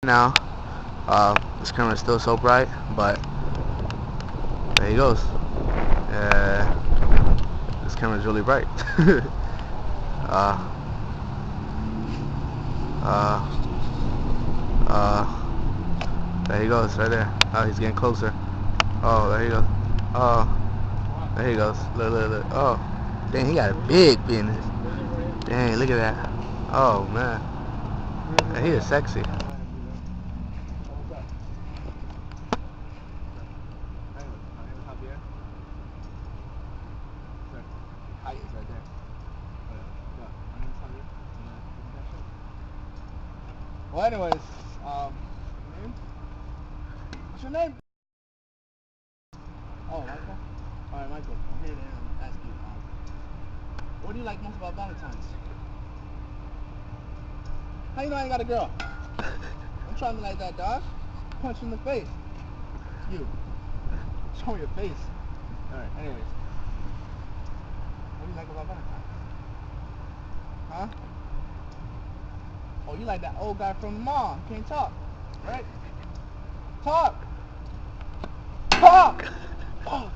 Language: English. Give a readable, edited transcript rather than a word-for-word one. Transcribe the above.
Now, this camera is still so bright, but there he goes. This camera is really bright. uh, uh, there he goes, right there. Oh, he's getting closer. Oh, there he goes. Oh, there he goes. Look, look, look. Oh, dang, he got a big penis. Dang, look at that. Oh, man. He is sexy. Well, anyways, name? What's your name? Oh, Michael? Alright, Michael, I'm here to ask you, what do you like most about Valentine's? How you know I ain't got a girl? I'm trying to like that, dog. Punch you in the face. You. Show me your face. Alright, anyways. What do you like about Valentine's? Huh? Oh, you like that old guy from the mall. Can't talk, right? Talk! Talk! Oh.